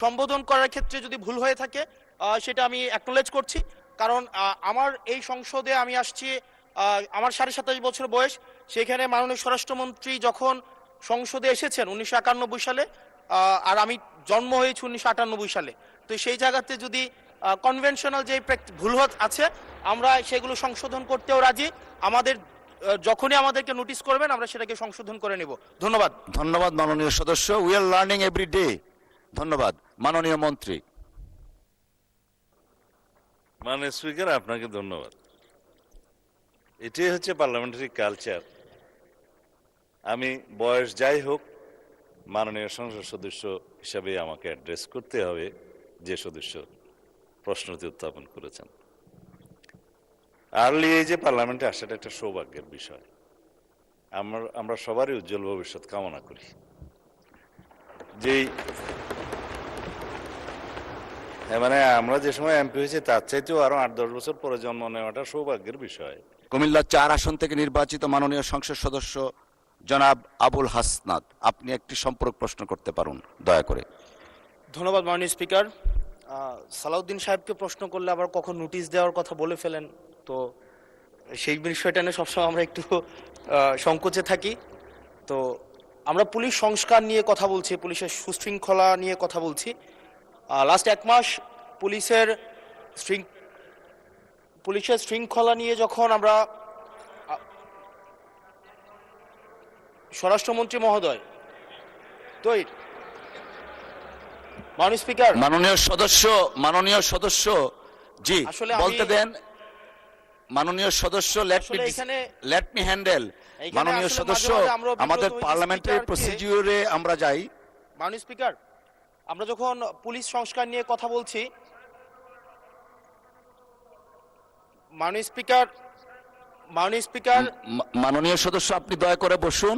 সম্বোধন করার ক্ষেত্রে যদি ভুল হয়ে থাকে সেটা আমি অ্যাকনোলেজ করছি। কারণ আমার এই সংসদে আমি আসছি, আমার 27.5 বছর বয়স। সেখানে মাননীয় স্বরাষ্ট্রমন্ত্রী যখন সংসদে এসেছেন 1991 সালে, আর আমি জন্ম হয়েছি 1998 সালে। তো সেই জায়গাতে যদি কনভেনশনাল যে ভুল আছে আমরা সেগুলো সংশোধন করতেও রাজি। আমাদের যখনই আমাদেরকে নোটিশ করবেন আমরা সেটাকে সংশোধন করে নেব। ধন্যবাদ। ধন্যবাদ মাননীয় সদস্য। We are learning every day. ধন্যবাদ। মাননীয় মন্ত্রী। মাননীয় স্পিকার, আপনাকে ধন্যবাদ। এটাই হচ্ছে পার্লামেন্টারি কালচার। আমি বয়স যাই হোক, মাননীয় সংসদ সদস্য হিসাবে আমাকে অ্যাড্রেস করতে হবে যে সদস্য প্রশ্নটি উত্থাপন করেছেন। আর্লি এজে পার্লামেন্টে আসাটা একটা সৌভাগ্যের বিষয়। আমরা সবারই উজ্জ্বল ভবিষ্যৎ কামনা করি। যেই মানে আমরা যে সময় এমপি হয়েছি তার চাইতেও আরো 8-10 বছর পরে জন্ম নেওয়াটা সৌভাগ্যের বিষয়। কুমিল্লা 4 আসন থেকে নির্বাচিত মাননীয় সংসদ সদস্য জনাব আবুল হাসনাত, আপনি একটি সম্পূরক প্রশ্ন করতে পারুন দয়া করে। ধন্যবাদ মাননীয় স্পিকার। সালাউদ্দিন সাহেবকে প্রশ্ন করলে আবার কখন নোটিশ দেওয়ার কথা বলে ফেলেন, তো সেই বিষয়টা নিয়ে সবসময় আমরা একটু সংকোচে থাকি। তো আমরা পুলিশ সংস্কার নিয়ে কথা বলছি, পুলিশের সুশৃঙ্খলা নিয়ে কথা বলছি। লাস্ট 1 মাস পুলিশের শৃঙ্খলা নিয়ে যখন আমরা স্বরাষ্ট্রমন্ত্রী মহোদয় তো মাননীয় স্পিকার, মাননীয় সদস্য জি বলতে দেন। মাননীয় সদস্য লেট মি হ্যান্ডেল। মাননীয় সদস্য, আমাদের পার্লামেন্টারি প্রসিডিউরে আমরা যাই। মাননীয় স্পিকার, আমরা যখন পুলিশ সংস্কার নিয়ে কথা বলছি, মাননীয় স্পিকার মাননীয় সদস্য আপনি দয়া করে বসুন।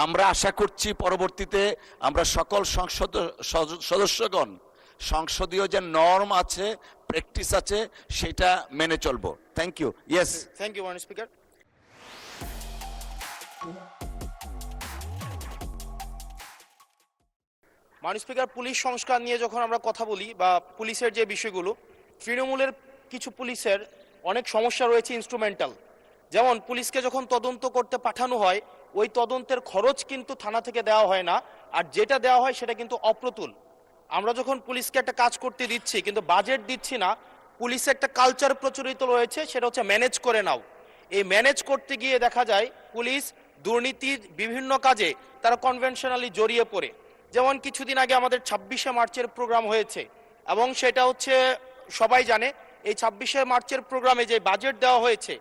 আমরা আশা করছি পরবর্তীতে আমরা সকল সদস্যগণ সংসদীয় যে নর্ম আছে, প্র্যাকটিস আছে, সেটা মেনে চলবো। Thank you. Yes, thank you মাননীয় স্পিকার। মাননীয় স্পিকার, পুলিশ সংস্কার নিয়ে যখন আমরা কথা বলি বা পুলিশের যে বিষয়গুলো, তৃণমূলের কিছু পুলিশের অনেক সমস্যা রয়েছে ইনস্ট্রুমেন্টাল। যেমন পুলিশকে যখন তদন্ত করতে পাঠানো হয়, ওই তদন্তের খরচ কিন্তু থানা থেকে দেওয়া হয় না, আর যেটা দেওয়া হয় সেটা কিন্তু অপ্রতুল। আমরা যখন পুলিশকে একটা কাজ করতে দিচ্ছি কিন্তু বাজেট দিচ্ছি না, পুলিশে একটা কালচার প্রচলিত রয়েছে, সেটা হচ্ছে ম্যানেজ করে নাও। এই ম্যানেজ করতে গিয়ে দেখা যায় পুলিশ দুর্নীতির বিভিন্ন কাজে তারা কনভেনশনালি জড়িয়ে পড়ে। যেমন কিছুদিন আগে আমাদের 26শে মার্চের প্রোগ্রাম হয়েছে, এবং সেটা হচ্ছে সবাই জানে এই 26শে মার্চের প্রোগ্রামে যে বাজেট দেওয়া হয়েছে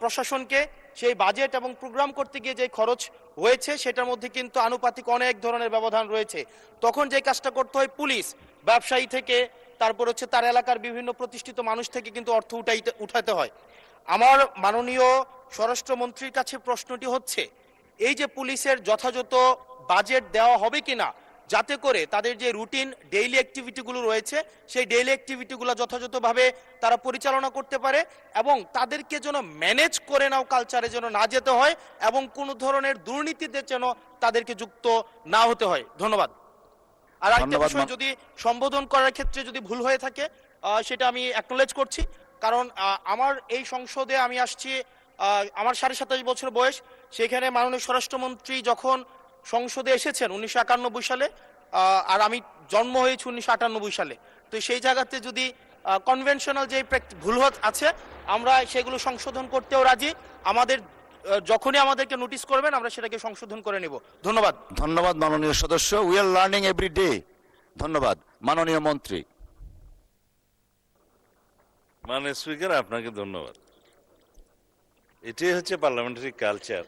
প্রশাসনকে, সেই বাজেট এবং প্রোগ্রাম করতে গিয়ে যে খরচ হয়েছে সেটার মধ্যে কিন্তু আনুপাতিক অনেক ধরনের ব্যবধান রয়েছে। তখন যে কাজটা করতে হয়, পুলিশ ব্যবসায়ী থেকে তারপর হচ্ছে তার এলাকার বিভিন্ন প্রতিষ্ঠিত মানুষ থেকে কিন্তু অর্থ উঠাতে হয়। আমার মাননীয় স্বরাষ্ট্রমন্ত্রীর কাছে প্রশ্নটি হচ্ছে, এই যে পুলিশের যথাযথ বাজেট দেওয়া হবে কিনা, যাতে করে তাদের যে রুটিন ডেইলি অ্যাক্টিভিটিগুলো রয়েছে সেই ডেইলি অ্যাক্টিভিটিগুলো যথাযথভাবে তারা পরিচালনা করতে পারে, এবং তাদেরকে যেন ম্যানেজ করে নাও কালচারে যেন না যেতে হয়, এবং কোনো ধরনের দুর্নীতিতে যেন তাদেরকে যুক্ত না হতে হয়। ধন্যবাদ। আর একটা বিষয়, যদি সম্বোধন করার ক্ষেত্রে যদি ভুল হয়ে থাকে সেটা আমি অ্যাকনোলেজ করছি। কারণ আমার এই সংসদে আমি আসছি, আমার 27.5 বছর বয়স। সেখানে মাননীয় স্বরাষ্ট্রমন্ত্রী যখন সংসদে এসেছেন 1991 সালে, আর আমি জন্ম হয়েছি 1998 সালে। তো সেই জায়গাতে যদি কনভেনশনাল যে ভুল আছে আমরা সেগুলো সংশোধন করতেও রাজি। আমাদের যখনই আমাদেরকে নোটিশ করবেন আমরা সেটাকে সংশোধন করে নেব। ধন্যবাদ। ধন্যবাদ মাননীয় সদস্য। We are learning every day. ধন্যবাদ। মাননীয় মন্ত্রী। মাননীয় স্পিকার, আপনাকে ধন্যবাদ। এটাই হচ্ছে পার্লামেন্টারি কালচার।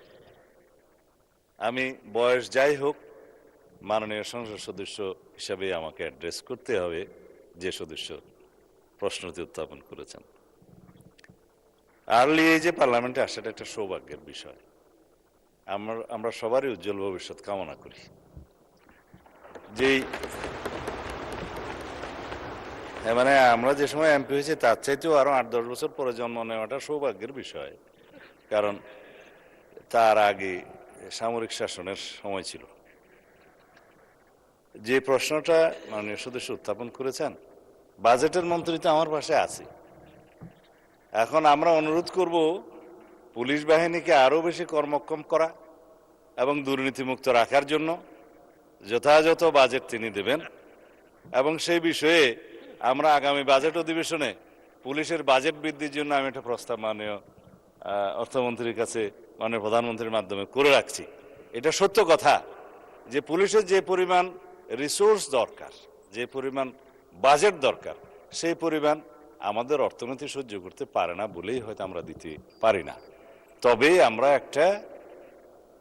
আমি বয়স যাই হোক, মাননীয় সংসদ সদস্য হিসাবে আমাকে অ্যাড্রেস করতে হবে যে সদস্য প্রশ্নটি উত্থাপন করেছেন। আর্লি এজে পার্লামেন্টে আসাটা একটা সৌভাগ্যের বিষয়। আমরা সবারই উজ্জ্বল ভবিষ্যৎ কামনা করি। যেই মানে আমরা যে সময় এমপি হয়েছি তার চাইতেও আরো 8-10 বছর পরে জন্ম নেওয়াটা সৌভাগ্যের বিষয়। কারণ তার আগে সামরিক শাসনের সময় ছিল। যে প্রশ্নটা মাননীয় সদস্য উত্থাপন করেছেন, বাজেটের মন্ত্রী তো আমার পাশে আছে। এখন আমরা অনুরোধ করব পুলিশ বাহিনীকে আরো বেশি কর্মক্ষম করা এবং দুর্নীতিমুক্ত রাখার জন্য যথাযথ বাজেট তিনি দেবেন, এবং সেই বিষয়ে আমরা আগামী বাজেট অধিবেশনে পুলিশের বাজেট বৃদ্ধির জন্য আমি একটা প্রস্তাব মাননীয় অর্থমন্ত্রীর কাছে মাননীয় প্রধানমন্ত্রীর মাধ্যমে করে রাখছি। এটা সত্য কথা যে পুলিশের যে পরিমাণ রিসোর্স দরকার, যে পরিমাণ বাজেট দরকার, সেই পরিমাণ আমাদের অর্থনীতি সহ্য করতে পারে না বলেই হয়তো আমরা দিতে পারি না। তবে আমরা একটা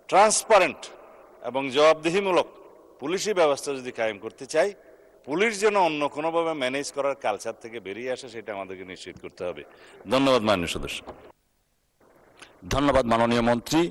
ট্রান্সপারেন্ট এবং জবাবদিহিমূলক পুলিশি ব্যবস্থা যদি কায়েম করতে চাই, পুলিশ যেন অন্য কোনোভাবে ম্যানেজ করার কালচার থেকে বেরিয়ে আসে, সেটা আমাদেরকে নিশ্চিত করতে হবে। ধন্যবাদ মাননীয় সদস্য। ধন্যবাদ মাননীয় মন্ত্রী।